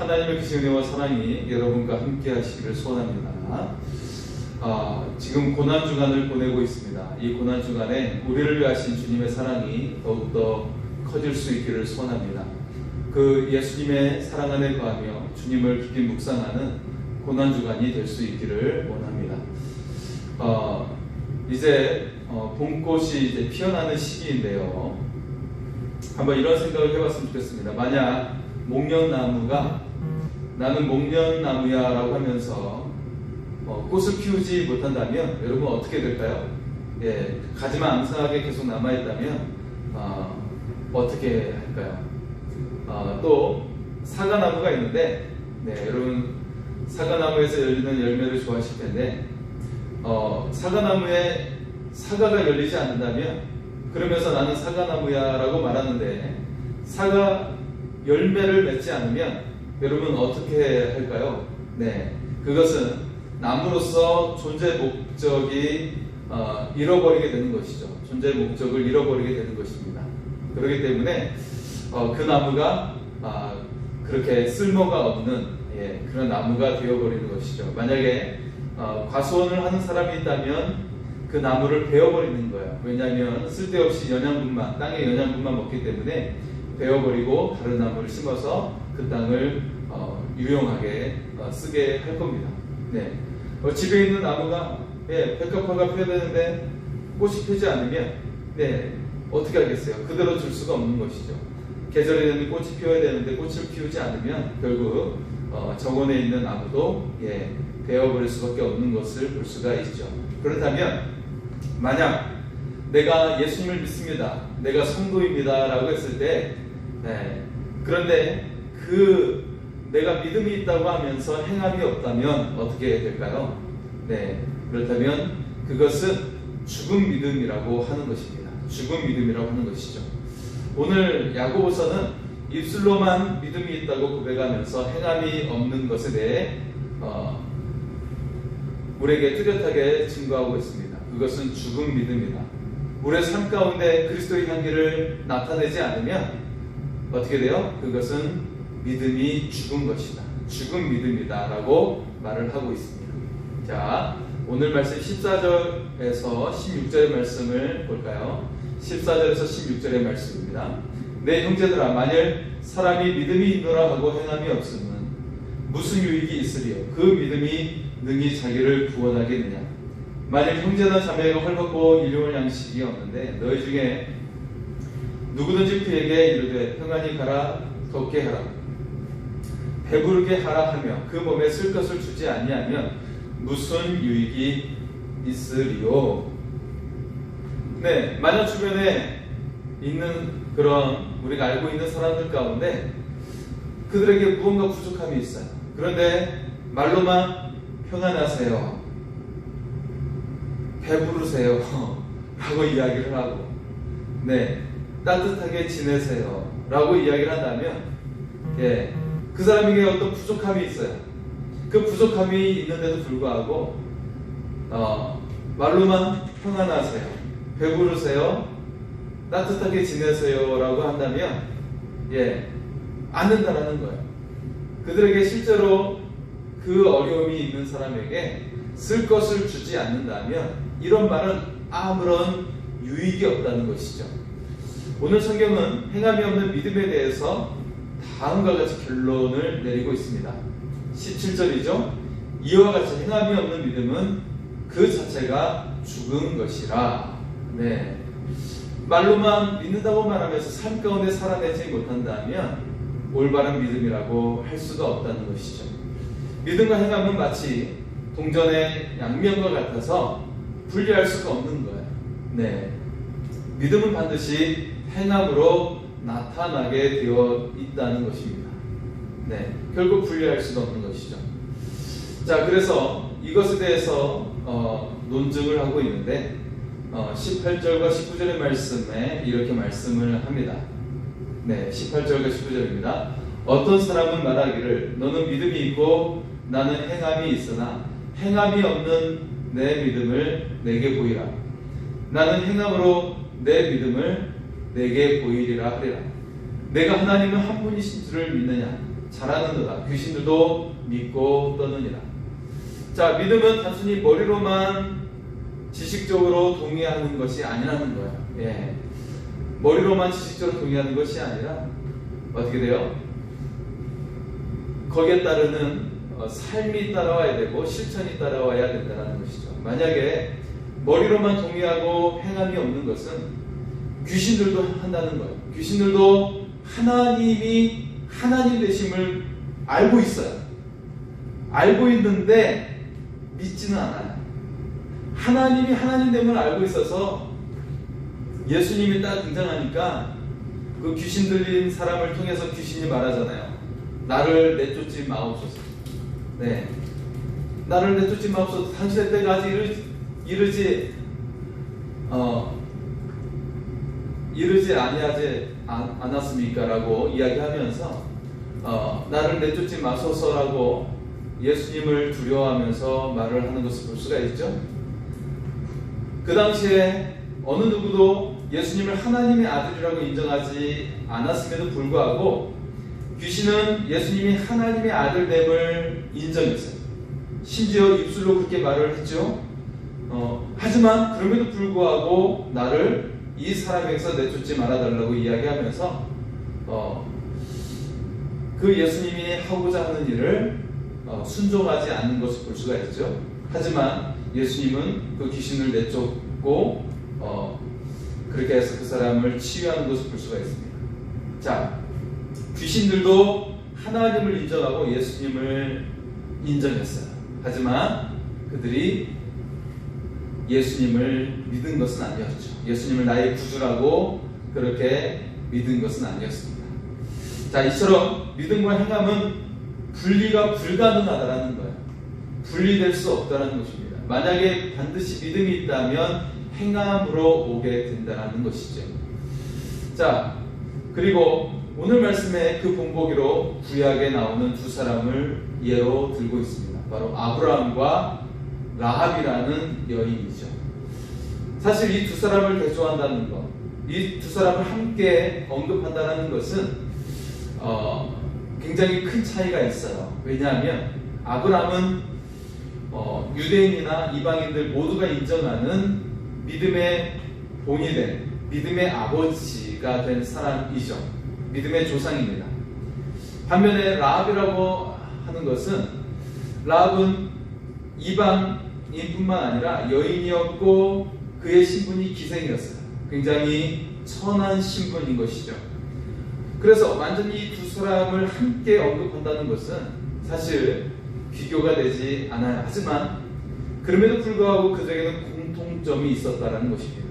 하나님의 그 은혜와 사랑이 여러분과 함께 하시기를 소원합니다. 지금 고난주간을 보내고 있습니다. 이 고난주간에 우리를 위하신 주님의 사랑이 더욱더 커질 수 있기를 소원합니다. 그 예수님의 사랑 안에 거하며 주님을 깊이 묵상하는 고난주간이 될 수 있기를 원합니다. 이제 봄꽃이 이제 피어나는 시기인데요. 한번 이런 생각을 해봤으면 좋겠습니다. 만약 목련나무가 나는 목련나무야 라고 하면서 꽃을 피우지 못한다면 여러분 어떻게 될까요? 가지만 앙상하게 계속 남아있다면 어떻게 할까요? 또 사과나무가 있는데 여러분 사과나무에서 열리는 열매를 좋아하실 텐데 사과나무에 사과가 열리지 않는다면 그러면서 나는 사과나무야 라고 말하는데 사과 열매를 맺지 않으면 여러분 어떻게 할까요? 그것은 나무로서 존재 목적이 잃어버리게 되는 것이죠. 존재의 목적을 잃어버리게 되는 것입니다. 그렇기 때문에 그 나무가 그렇게 쓸모가 없는 그런 나무가 되어버리는 것이죠. 만약에 과수원을 하는 사람이 있다면 그 나무를 베어버리는 거예요. 왜냐하면 쓸데없이 영양분만, 땅의 영양분만 먹기 때문에 베어버리고 다른 나무를 심어서 그 땅을 유용하게 쓰게 할 겁니다. 집에 있는 나무가 백합화가 피어야 되는데 꽃이 피지 않으면 어떻게 하겠어요? 그대로 둘 수가 없는 것이죠. 계절에 되는 꽃이 피어야 되는데 꽃을 피우지 않으면 결국 정원에 있는 나무도 베어버릴 수밖에 없는 것을 볼 수가 있죠. 그렇다면 만약 내가 예수님을 믿습니다, 내가 성도입니다 라고 했을 때 그런데 내가 믿음이 있다고 하면서 행함이 없다면 어떻게 될까요? 그렇다면 그것은 죽은 믿음이라고 하는 것입니다. 죽은 믿음이라고 하는 것이죠. 오늘 야고보서는 입술로만 믿음이 있다고 고백하면서 행함이 없는 것에 대해 우리에게 뚜렷하게 증거하고 있습니다. 그것은 죽은 믿음이다. 우리의 삶 가운데 그리스도의 향기를 나타내지 않으면 어떻게 돼요? 그것은 믿음이 죽은 것이다. 죽은 믿음이다 라고 말을 하고 있습니다. 자, 오늘 말씀 14절에서 16절의 말씀을 볼까요? 14절에서 16절의 말씀입니다. 내 형제들아, 만일 사람이 믿음이 있노라 하고 행함이 없으면 무슨 유익이 있으리요? 그 믿음이 능히 자기를 구원하겠느냐? 만일 형제나 자매가 헐벗고 일용할 양식이 없는데 너희 중에 누구든지 그에게 이르되 평안히 가라, 덥게 하라, 배부르게 하라 하며 그 몸에 쓸 것을 주지 아니하면 무슨 유익이 있으리요? 만약 주변에 있는 그런 우리가 알고 있는 사람들 가운데 그들에게 무언가 부족함이 있어요. 그런데 말로만 평안하세요, 배부르세요 라고 이야기를 하고 따뜻하게 지내세요 라고 이야기를 한다면 그 사람에게 어떤 부족함이 있어요. 그 부족함이 있는데도 불구하고 말로만 평안하세요, 배부르세요, 따뜻하게 지내세요 라고 한다면 안 된다라는 거예요. 그들에게 실제로 그 어려움이 있는 사람에게 쓸 것을 주지 않는다면 이런 말은 아무런 유익이 없다는 것이죠. 오늘 성경은 행함이 없는 믿음에 대해서 다음과 같이 결론을 내리고 있습니다. 17절이죠. 이와 같이 행함이 없는 믿음은 그 자체가 죽은 것이라. 말로만 믿는다고 말하면서 삶 가운데 살아내지 못한다면 올바른 믿음이라고 할 수가 없다는 것이죠. 믿음과 행함은 마치 동전의 양면과 같아서 분리할 수가 없는 거예요. 믿음은 반드시 행함으로 나타나게 되어 있다는 것입니다. 결국 분리할 수가 없는 것이죠. 자, 그래서 이것에 대해서 논증을 하고 있는데 18절과 19절의 말씀에 이렇게 말씀을 합니다. 18절과 19절입니다. 어떤 사람은 말하기를 너는 믿음이 있고 나는 행함이 있으나 행함이 없는 내 믿음을 내게 보이라. 나는 행함으로 내 믿음을 내게 보이리라 하리라. 내가 하나님은 한 분이신 줄을 믿느냐? 잘하는도다. 귀신들도 믿고 떠느니라. 자, 믿음은 단순히 머리로만 지식적으로 동의하는 것이 아니라는 거예요. 예. 머리로만 지식적으로 동의하는 것이 아니라 어떻게 돼요? 거기에 따르는 삶이 따라와야 되고 실천이 따라와야 된다는 것이죠. 만약에 머리로만 동의하고 행함이 없는 것은 귀신들도 한다는 거예요. 귀신들도 하나님이 하나님 되심을 알고 있어요. 알고 있는데 믿지는 않아요. 하나님이 하나님됨을 알고 있어서 예수님이 딱 등장하니까 그 귀신 들린 사람을 통해서 귀신이 말하잖아요. 나를 내쫓지 마옵소서. 네, 나를 내쫓지 마옵소서. 당신의 때가 아직 이르지 아니하지 않았습니까? 라고 이야기하면서 나를 내쫓지 마소서라고 예수님을 두려워하면서 말을 하는 것을 볼 수가 있죠. 그 당시에 어느 누구도 예수님을 하나님의 아들이라고 인정하지 않았음에도 불구하고 귀신은 예수님이 하나님의 아들됨을 인정했어요. 심지어 입술로 그렇게 말을 했죠. 하지만 그럼에도 불구하고 나를 이 사람에게서 내쫓지 말아달라고 이야기하면서 그 예수님이 하고자 하는 일을 순종하지 않는 것을 볼 수가 있죠. 하지만 예수님은 그 귀신을 내쫓고 그렇게 해서 그 사람을 치유하는 것을 볼 수가 있습니다. 자, 귀신들도 하나님을 인정하고 예수님을 인정했어요. 하지만 그들이 예수님을 믿은 것은 아니었죠. 예수님을 나의 구주라고 그렇게 믿은 것은 아니었습니다. 자, 이처럼 믿음과 행함은 분리가 불가능하다라는 거예요. 분리될 수 없다는 것입니다. 만약에 반드시 믿음이 있다면 행함으로 오게 된다는 것이죠. 자, 그리고 오늘 말씀에 그 본보기로 구약에 나오는 두 사람을 예로 들고 있습니다. 바로 아브라함과 라합이라는 여인이죠. 사실 이 두 사람을 대조한다는 것, 이 두 사람을 함께 언급한다는 것은 굉장히 큰 차이가 있어요. 왜냐하면 아브라함은 유대인이나 이방인들 모두가 인정하는 믿음의 본이 된, 믿음의 아버지가 된 사람이죠. 믿음의 조상입니다. 반면에 라합이라고 하는 것은, 라합은 이방인뿐만 아니라 여인이었고 그의 신분이 기생이었어요. 굉장히 천한 신분인 것이죠. 그래서 완전히 이 두 사람을 함께 언급한다는 것은 사실 비교가 되지 않아요. 하지만 그럼에도 불구하고 그들에게는 공통점이 있었다는 것입니다.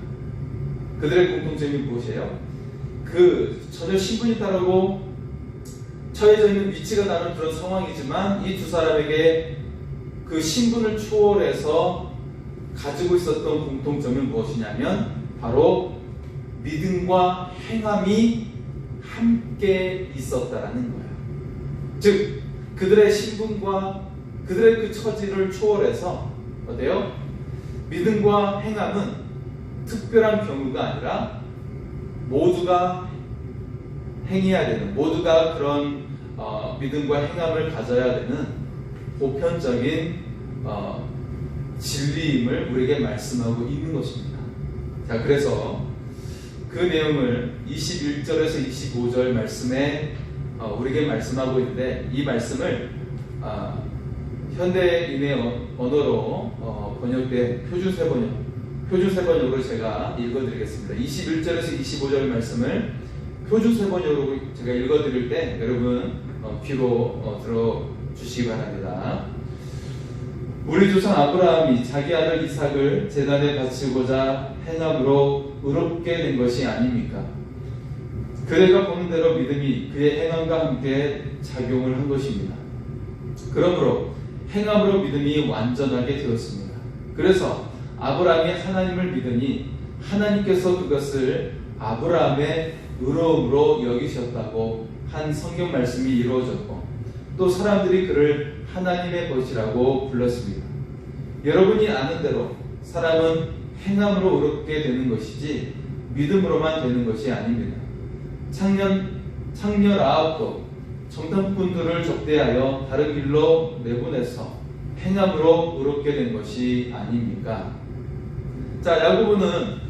그들의 공통점이 무엇이에요? 전혀 신분이 다르고 처해져 있는 위치가 다른 그런 상황이지만 이 두 사람에게 그 신분을 초월해서 가지고 있었던 공통점은 무엇이냐면 바로 믿음과 행함이 함께 있었다라는 거예요. 즉 그들의 신분과 그들의 그 처지를 초월해서 어때요? 믿음과 행함은 특별한 경우가 아니라 모두가 행해야 되는, 모두가 그런 믿음과 행함을 가져야 되는 보편적인 진리임을 우리에게 말씀하고 있는 것입니다. 자, 그래서 그 내용을 21절에서 25절 말씀에 우리에게 말씀하고 있는데, 이 말씀을 현대인의 언어로 번역된 표준세번역으로 제가 읽어드리겠습니다. 21절에서 25절 말씀을 표준세번역으로 제가 읽어드릴 때 여러분 귀로 들어주시기 바랍니다. 우리 조상 아브라함이 자기 아들 이삭을 제단에 바치고자 행함으로 의롭게 된 것이 아닙니까? 그대가 보는 대로 믿음이 그의 행함과 함께 작용을 한 것입니다. 그러므로 행함으로 믿음이 완전하게 되었습니다. 그래서 아브라함이 하나님을 믿으니 하나님께서 그것을 아브라함의 의로움으로 여기셨다고 한 성경 말씀이 이루어졌고, 또 사람들이 그를 하나님의 것이라고 불렀습니다. 여러분이 아는 대로 사람은 행함으로 의롭게 되는 것이지 믿음으로만 되는 것이 아닙니다. 창녀 라합도 정탐꾼들을 접대하여 다른 길로 내보내서 행함으로 의롭게 된 것이 아닙니까? 자, 야고보는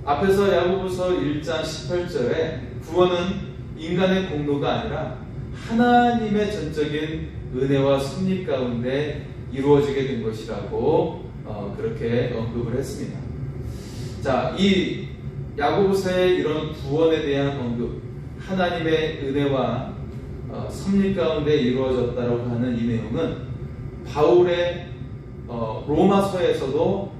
앞에서 야고보서 1장 18절에 구원은 인간의 공로가 아니라 하나님의 전적인 은혜와 섭리 가운데 이루어지게 된 것이라고 그렇게 언급을 했습니다. 자, 이 야고보서의 이런 구원에 대한 언급, 하나님의 은혜와 섭리 가운데 이루어졌다고 하는 이 내용은 바울의 로마서에서도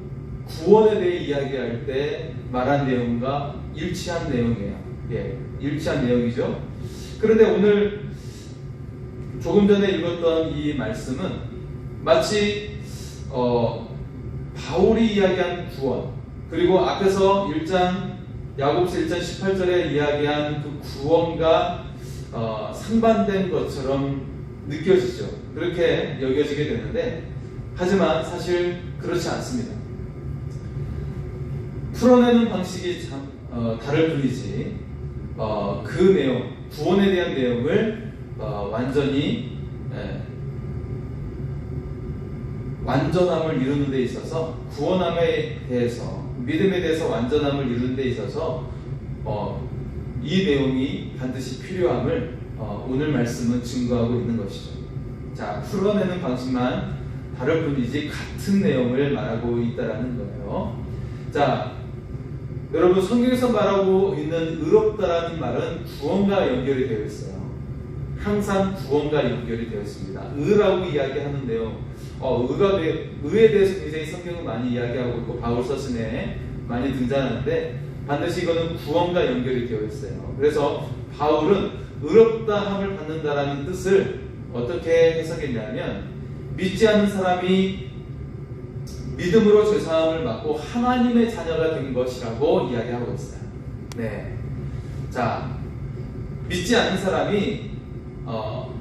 구원에 대해 이야기할 때 말한 내용과 일치한 내용이에요. 예, 일치한 내용이죠. 그런데 오늘 조금 전에 읽었던 이 말씀은 마치 바울이 이야기한 구원, 그리고 앞에서 야고보서 1장 18절에 이야기한 그 구원과 상반된 것처럼 느껴지죠. 그렇게 여겨지게 되는데, 하지만 사실 그렇지 않습니다. 풀어내는 방식이 다를 뿐이지 그 내용, 구원에 대한 내용을 완전히 완전함을 이루는 데 있어서, 구원함에 대해서, 믿음에 대해서 완전함을 이루는 데 있어서 이 내용이 반드시 필요함을 오늘 말씀은 증거하고 있는 것이죠. 자, 풀어내는 방식만 다를 뿐이지 같은 내용을 말하고 있다라는 거예요. 자, 여러분, 성경에서 말하고 있는 의롭다라는 말은 구원과 연결이 되어 있어요. 항상 구원과 연결이 되어 있습니다. 의라고 이야기하는데요. 의에 대해서 굉장히 성경은 많이 이야기하고 있고 바울 서신에 많이 등장하는데, 반드시 이거는 구원과 연결이 되어 있어요. 그래서 바울은 의롭다함을 받는다라는 뜻을 어떻게 해석했냐면, 믿지 않는 사람이 믿음으로 죄사함을 받고 하나님의 자녀가 된 것이라고 이야기하고 있어요. 네. 자, 믿지 않는 사람이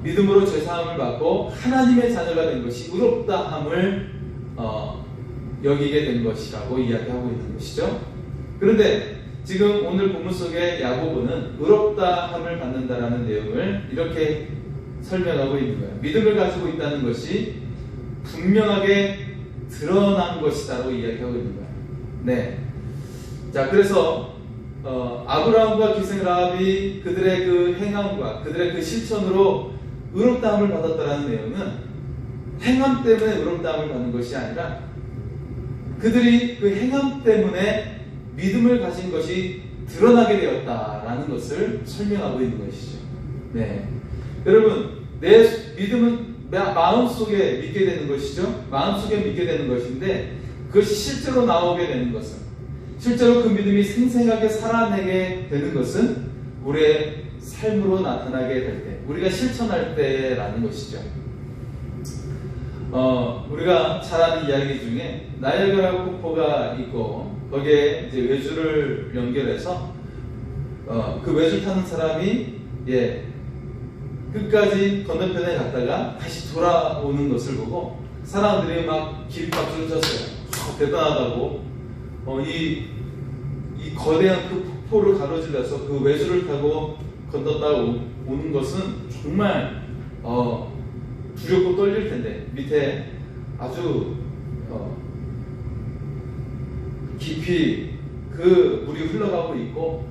믿음으로 죄사함을 받고 하나님의 자녀가 된 것이 의롭다함을 여기게 된 것이라고 이야기하고 있는 것이죠. 그런데 지금 오늘 본문 속에 야고보는 의롭다함을 받는다라는 내용을 이렇게 설명하고 있는 거예요. 믿음을 가지고 있다는 것이 분명하게 드러난 것이다라고 이야기하고 있는 거예요. 네. 자, 그래서 아브라함과 기생 라합이 그들의 그 행함과 그들의 그 실천으로 의롭다함을 받았다라는 내용은 행함 때문에 의롭다함을 받는 것이 아니라 그들이 그 행함 때문에 믿음을 가진 것이 드러나게 되었다라는 것을 설명하고 있는 것이죠. 네. 여러분, 내 믿음은 마음속에 믿게 되는 것이죠. 마음속에 믿게 되는 것인데, 그것이 실제로 나오게 되는 것은, 실제로 그 믿음이 생생하게 살아내게 되는 것은 우리의 삶으로 나타나게 될 때, 우리가 실천할 때라는 것이죠. 우리가 잘 아는 이야기 중에 나이아가라 폭포가 있고 거기에 이제 외줄을 연결해서 그 외줄 타는 사람이 끝까지 건너편에 갔다가 다시 돌아오는 것을 보고 사람들이 막 기립박수를 쳤어요. 대단하다고. 이 거대한 그 폭포를 가로질러서 그 외줄을 타고 건넜다 오는 것은 정말 두렵고 떨릴 텐데, 밑에 아주 깊이 그 물이 흘러가고 있고,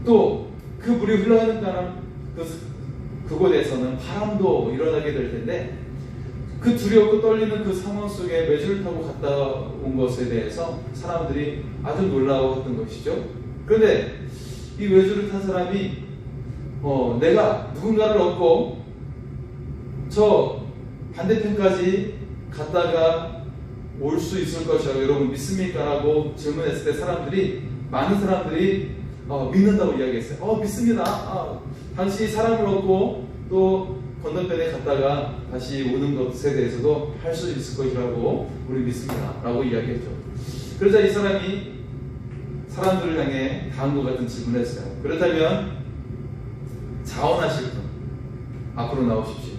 또 그 물이 흘러가는 그곳에서는 바람도 일어나게 될 텐데, 그 두렵고 떨리는 그 상황 속에 외줄을 타고 갔다 온 것에 대해서 사람들이 아주 놀라웠던 것이죠. 그런데 이 외줄을 탄 사람이 내가 누군가를 얻고 저 반대편까지 갔다가 올 수 있을 것이라고 여러분 믿습니까? 라고 질문했을 때 많은 사람들이 믿는다고 이야기했어요. 믿습니다. 당신이 사람을 얻고 또 건너편에 갔다가 다시 오는 것에 대해서도 할 수 있을 것이라고 우리 믿습니다. 라고 이야기했죠. 그러자 이 사람이 사람들을 향해 다음과 같은 질문을 했어요. 그렇다면 자원하실 분 앞으로 나오십시오.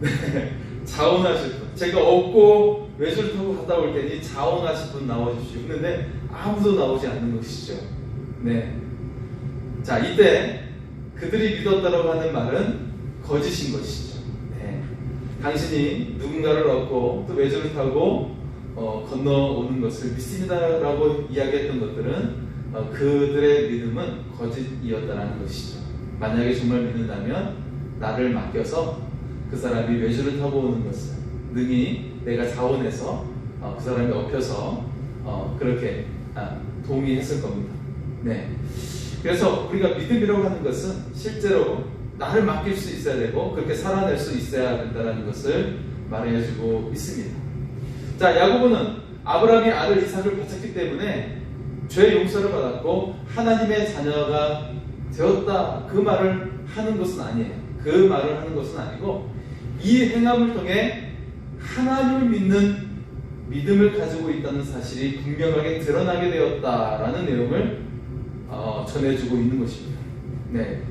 네, 자원하실 분, 제가 얻고 외줄 타고 갔다 올 테니 자원하실 분 나와주십시오. 그런데 아무도 나오지 않는 것이죠. 네. 자, 이때 그들이 믿었다라고 하는 말은 거짓인 것이죠. 네. 당신이 누군가를 얻고 또 외조를 타고 건너오는 것을 믿습니다라고 이야기했던 것들은 그들의 믿음은 거짓이었다는 것이죠. 만약에 정말 믿는다면 나를 맡겨서 그 사람이 외주를 타고 오는 것을 능히 내가 자원해서 그 사람이 업혀서 그렇게 동의했을 겁니다. 네. 그래서 우리가 믿음이라고 하는 것은 실제로 나를 맡길 수 있어야 되고 그렇게 살아낼 수 있어야 된다는 것을 말해주고 있습니다. 자, 야고보는 아브라함이 아들 이삭을 바쳤기 때문에 죄 용서를 받았고 하나님의 자녀가 되었다, 그 말을 하는 것은 아니에요. 그 말을 하는 것은 아니고 이 행함을 통해 하나님을 믿는 믿음을 가지고 있다는 사실이 분명하게 드러나게 되었다라는 내용을 전해주고 있는 것입니다. 네.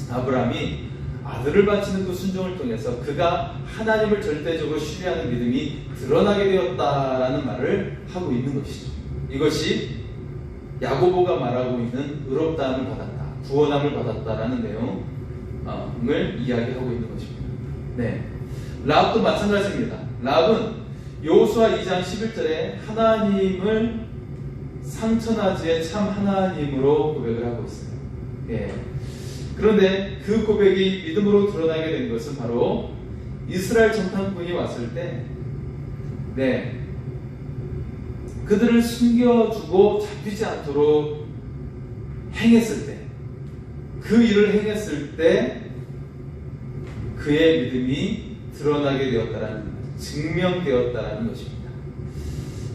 아브라함이 아들을 바치는 그 순종을 통해서 그가 하나님을 절대적으로 신뢰하는 믿음이 드러나게 되었다라는 말을 하고 있는 것이죠. 이것이 야고보가 말하고 있는 의롭다함을 받았다, 구원함을 받았다라는 내용을 이야기하고 있는 것입니다. 네. 라합도 마찬가지입니다. 라합은 여호수아 2장 11절에 하나님을 상천하지의 참 하나님으로 고백을 하고 있어요. 예. 그런데 그 고백이 믿음으로 드러나게 된 것은 바로 이스라엘 정탐꾼이 왔을 때, 네, 그들을 숨겨주고 잡히지 않도록 행했을 때, 그 일을 행했을 때 그의 믿음이 드러나게 되었다라는, 증명되었다라는 것입니다.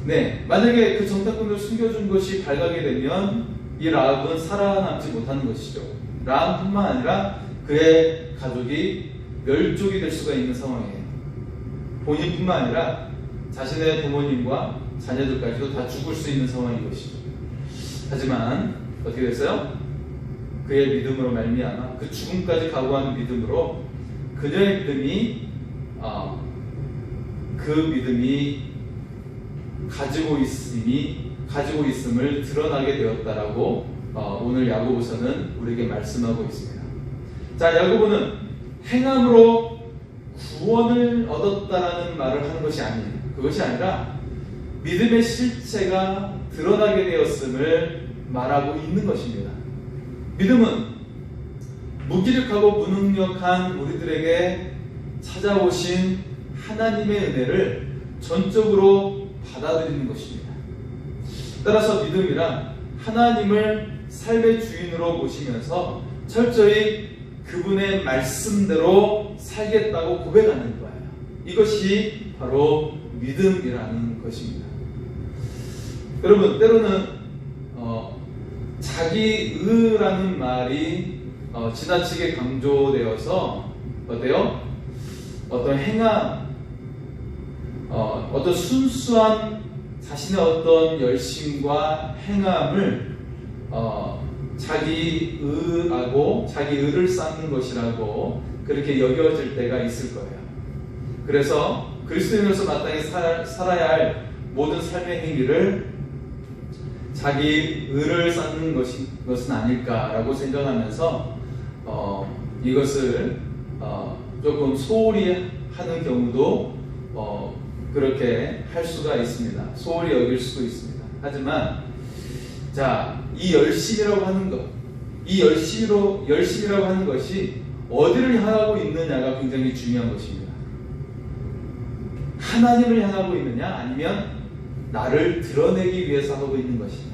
네, 만약에 그 정탐꾼을 숨겨준 것이 발각이 되면 이 라합은 살아남지 못하는 것이죠. 라합뿐만 아니라 그의 가족이 멸족이 될 수가 있는 상황이에요. 본인뿐만 아니라 자신의 부모님과 자녀들까지도 다 죽을 수 있는 상황인 것이죠. 하지만 어떻게 됐어요? 그의 믿음으로 말미암아 그 죽음까지 각오하는 믿음으로 그녀의 믿음이 그 믿음이 가지고 있음을 드러나게 되었다라고 오늘 야고보서는 우리에게 말씀하고 있습니다. 자, 야고보는 행함으로 구원을 얻었다라는 말을 하는 것이 아니에요. 그것이 아니라 믿음의 실체가 드러나게 되었음을 말하고 있는 것입니다. 믿음은 무기력하고 무능력한 우리들에게 찾아오신 하나님의 은혜를 전적으로 받아들이는 것입니다. 따라서 믿음이란 하나님을 삶의 주인으로 모시면서 철저히 그분의 말씀대로 살겠다고 고백하는 거예요. 이것이 바로 믿음이라는 것입니다. 여러분, 때로는 자기의라는 말이 지나치게 강조되어서 어때요? 어떤 행함, 어떤 순수한 자신의 어떤 열심과 행함을 자기의하고 자기의를 쌓는 것이라고 그렇게 여겨질 때가 있을 거예요. 그래서 그리스도인으로서 마땅히 살아야 할 모든 삶의 행위를 자기의를 쌓는 것은 아닐까라고 생각하면서 이것을 조금 소홀히 하는 경우도 그렇게 할 수가 있습니다. 소홀히 여길 수도 있습니다. 하지만 자, 이 열심이라고 하는 것, 이 열심이라고 하는 것이 어디를 향하고 있느냐가 굉장히 중요한 것입니다. 하나님을 향하고 있느냐, 아니면 나를 드러내기 위해서 하고 있는 것이냐.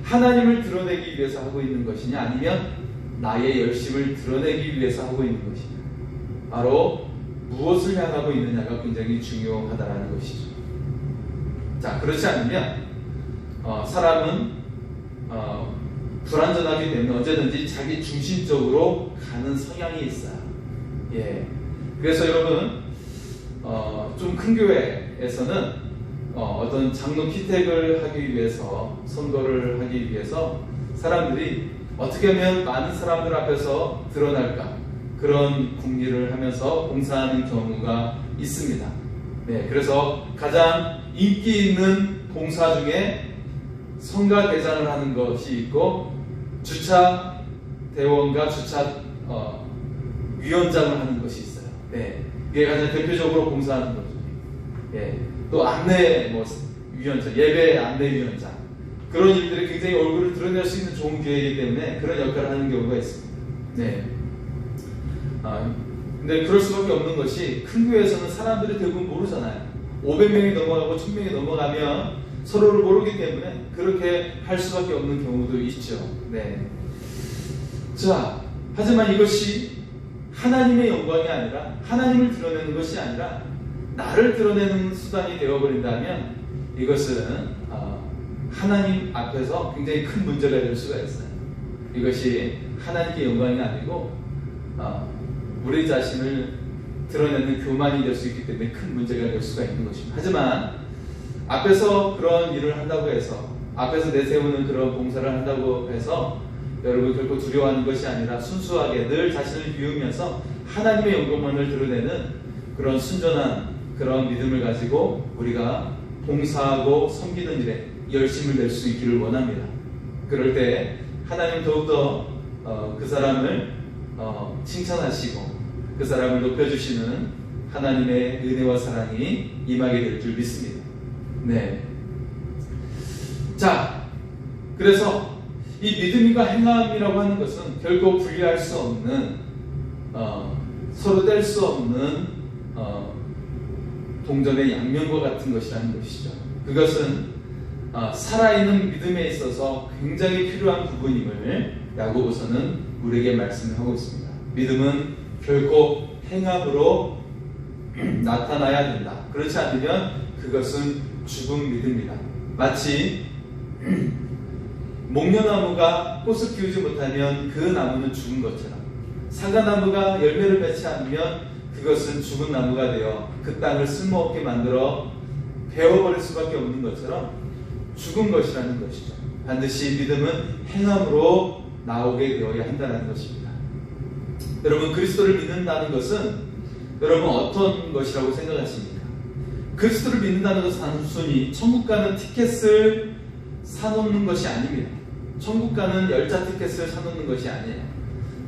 하나님을 드러내기 위해서 하고 있는 것이냐, 아니면 나의 열심을 드러내기 위해서 하고 있는 것이냐. 바로 무엇을 향하고 있느냐가 굉장히 중요하다라는 것이죠. 자, 그렇지 않으면 사람은 불완전하기 때문에 언제든지 자기 중심적으로 가는 성향이 있어요. 예. 그래서 여러분, 좀 큰 교회에서는 어떤 장로 피택을 하기 위해서, 선거를 하기 위해서 사람들이 어떻게 하면 많은 사람들 앞에서 드러날까, 그런 궁리를 하면서 봉사하는 경우가 있습니다. 네, 그래서 가장 인기 있는 봉사 중에 성가대장을 하는 것이 있고, 주차 대원과 주차 위원장을 하는 것이 있어요. 네, 이게 가장 대표적으로 봉사하는 거죠. 예, 또 안내 위원장, 예배 안내 위원장, 그런 일들이 굉장히 얼굴을 드러낼 수 있는 좋은 기회이기 때문에 그런 역할을 하는 경우가 있습니다. 네. 근데 그럴 수밖에 없는 것이 큰 교회에서는 사람들이 대부분 모르잖아요. 500명이 넘어가고 1000명이 넘어가면 서로를 모르기 때문에 그렇게 할 수밖에 없는 경우도 있죠. 네. 자, 하지만 이것이 하나님의 영광이 아니라, 하나님을 드러내는 것이 아니라 나를 드러내는 수단이 되어버린다면 이것은 하나님 앞에서 굉장히 큰 문제가 될 수가 있어요. 이것이 하나님께 영광이 아니고 우리 자신을 드러내는 교만이 될 수 있기 때문에 큰 문제가 될 수가 있는 것입니다. 하지만 앞에서 그런 일을 한다고 해서, 앞에서 내세우는 그런 봉사를 한다고 해서 여러분 결코 두려워하는 것이 아니라 순수하게 늘 자신을 비우면서 하나님의 영광만을 드러내는 그런 순전한 그런 믿음을 가지고 우리가 봉사하고 섬기는 일에 열심을 낼 수 있기를 원합니다. 그럴 때 하나님 더욱더 그 사람을 칭찬하시고 그 사람을 높여주시는 하나님의 은혜와 사랑이 임하게 될 줄 믿습니다. 네. 자, 그래서 이 믿음과 행함이라고 하는 것은 결코 분리할 수 없는 서로 뗄 수 없는 동전의 양면과 같은 것이라는 것이죠. 그것은 살아있는 믿음에 있어서 굉장히 필요한 부분임을 야고보서는 우리에게 말씀하고 있습니다. 믿음은 결코 행함으로 나타나야 된다. 그렇지 않으면 그것은 죽은 믿음이다. 마치 목련나무가 꽃을 피우지 못하면 그 나무는 죽은 것처럼, 사과나무가 열매를 맺지 않으면 그것은 죽은 나무가 되어 그 땅을 쓸모없게 만들어 베어버릴 수밖에 없는 것처럼 죽은 것이라는 것이죠. 반드시 믿음은 행함으로 나오게 되어야 한다는 것입니다. 여러분, 그리스도를 믿는다는 것은 여러분 어떤 것이라고 생각하십니까? 그리스도를 믿는다는 것은 단순히 천국 가는 티켓을 사놓는 것이 아닙니다. 천국 가는 열차 티켓을 사놓는 것이 아니에요.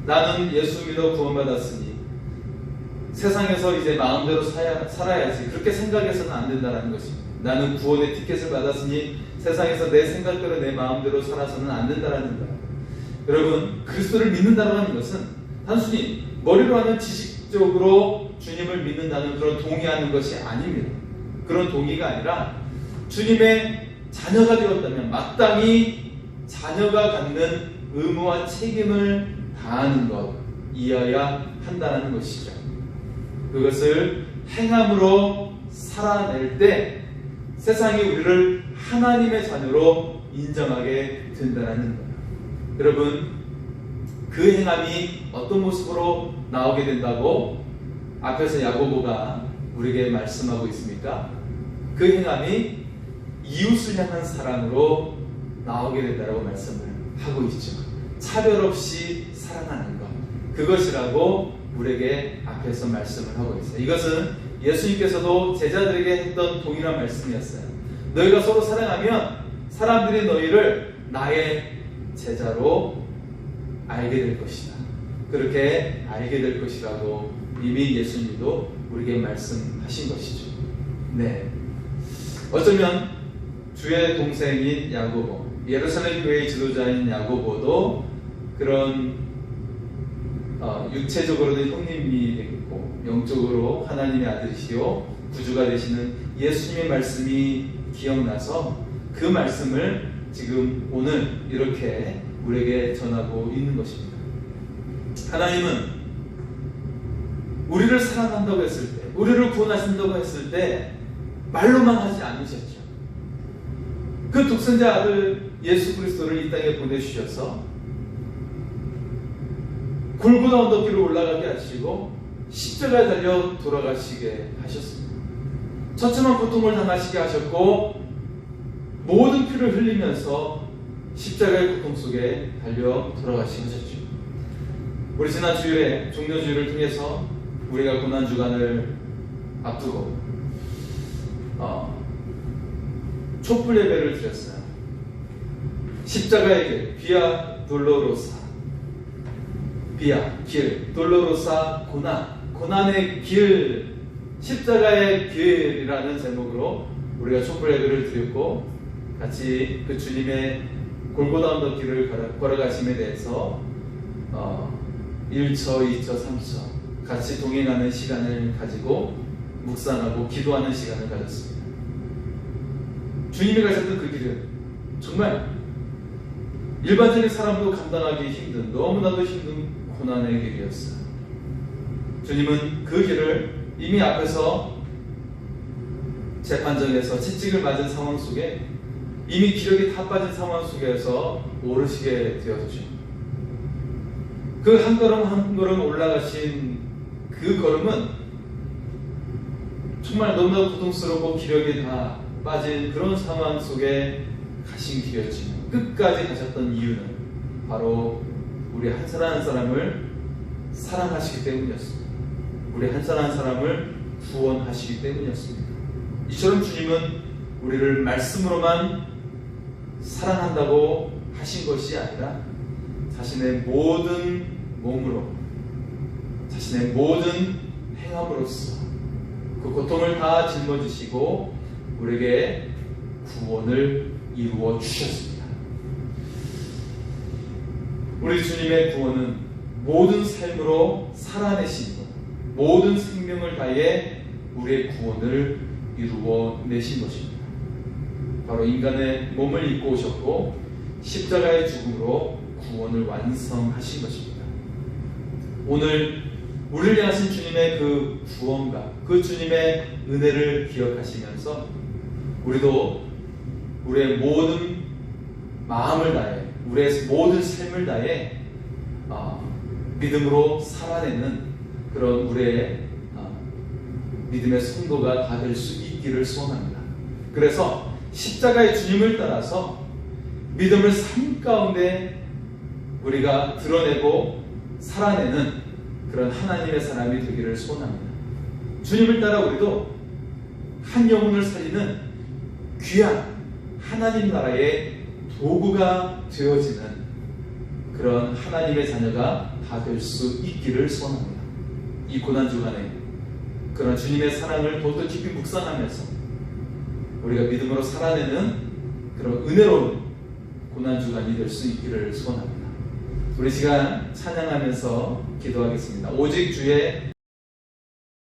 나는 예수 믿어 구원받았으니 세상에서 이제 마음대로 살아야지, 그렇게 생각해서는 안 된다는 것입니다. 나는 구원의 티켓을 받았으니 세상에서 내 생각대로 내 마음대로 살아서는 안 된다는 거예요. 여러분, 그리스도를 믿는다고 하는 것은 단순히 머리로 하는 지식적으로 주님을 믿는다는 그런 동의하는 것이 아닙니다. 그런 동의가 아니라 주님의 자녀가 되었다면 마땅히 자녀가 갖는 의무와 책임을 다하는 것이어야 한다는 것이죠. 그것을 행함으로 살아낼 때 세상이 우리를 하나님의 자녀로 인정하게 된다는 거예요. 여러분, 그 행함이 어떤 모습으로 나오게 된다고 앞에서 야고보가 우리에게 말씀하고 있습니까? 그 행함이 이웃을 향한 사랑으로 나오게 된다고 말씀을 하고 있죠. 차별 없이 사랑하는 것, 그것이라고 우리에게 앞에서 말씀을 하고 있어요. 이것은 예수님께서도 제자들에게 했던 동일한 말씀이었어요. 너희가 서로 사랑하면 사람들이 너희를 나의 제자로 알게 될 것이다. 그렇게 알게 될 것이라고 이미 예수님도 우리에게 말씀하신 것이죠. 네. 어쩌면 주의 동생인 야고보, 예루살렘 교회의 지도자인 야고보도 그런 육체적으로는 형님이 되겠고 영적으로 하나님의 아들이시요 구주가 되시는 예수님의 말씀이 기억나서 그 말씀을 지금 오늘 이렇게 우리에게 전하고 있는 것입니다. 하나님은 우리를 사랑한다고 했을 때, 우리를 구원하신다고 했을 때 말로만 하지 않으셨죠. 그 독생자 아들 예수 그리스도를 이 땅에 보내주셔서 골고다 언덕길로 올라가게 하시고 십자가에 달려 돌아가시게 하셨습니다. 처참한 고통을 당하시게 하셨고 모든 피를 흘리면서 십자가의 고통 속에 달려 돌아가시게 하셨죠. 우리 지난 주일에 종료주일을 통해서 우리가 고난주간을 앞두고 촛불 예배를 드렸어요. 십자가의 길, 비아 돌로로사, 비아, 길, 돌로로사, 고난의 길, 십자가의 길이라는 제목으로 우리가 촛불 예배를 드렸고, 같이 그 주님의 골고다 언덕 길을 걸어가심에 대해서 1처, 2처, 3처 같이 동행하는 시간을 가지고 묵상하고 기도하는 시간을 가졌습니다. 주님이 가셨던 그 길은 정말 일반적인 사람도 감당하기 힘든, 너무나도 힘든 고난의 길이었어요. 주님은 그 길을 이미 앞에서 재판정에서 채찍을 맞은 상황 속에 이미 기력이 다 빠진 상황 속에서 오르시게 되었죠. 그 한 걸음 한 걸음 올라가신 그 걸음은 정말 너무나 고통스럽고 기력이 다 빠진 그런 상황 속에 가신 길이었지만 끝까지 가셨던 이유는 바로 우리 한 사람 한 사람을 사랑하시기 때문이었습니다. 우리 한 사람 한 사람을 구원하시기 때문이었습니다. 이처럼 주님은 우리를 말씀으로만 사랑한다고 하신 것이 아니라 자신의 모든 몸으로, 자신의 모든 행함으로써 그 고통을 다 짊어지시고 우리에게 구원을 이루어 주셨습니다. 우리 주님의 구원은 모든 삶으로 살아내신 것, 모든 생명을 다해 우리의 구원을 이루어 내신 것입니다. 바로 인간의 몸을 입고 오셨고 십자가의 죽음으로 구원을 완성하신 것입니다. 오늘 우리를 향하신 주님의 그 구원과 그 주님의 은혜를 기억하시면서 우리도 우리의 모든 마음을 다해, 우리의 모든 삶을 다해 믿음으로 살아내는 그런 우리의 믿음의 성도가 다 될 수 있기를 소원합니다. 그래서 십자가의 주님을 따라서 믿음을 삶 가운데 우리가 드러내고 살아내는 그런 하나님의 사람이 되기를 소원합니다. 주님을 따라 우리도 한 영혼을 살리는 귀한 하나님 나라의 도구가 되어지는 그런 하나님의 자녀가 다 될 수 있기를 소원합니다. 이 고난주간에 그런 주님의 사랑을 더욱더 깊이 묵상하면서 우리가 믿음으로 살아내는 그런 은혜로운 고난주간이 될 수 있기를 소원합니다. 우리 시간 찬양하면서 기도하겠습니다. 오직 주의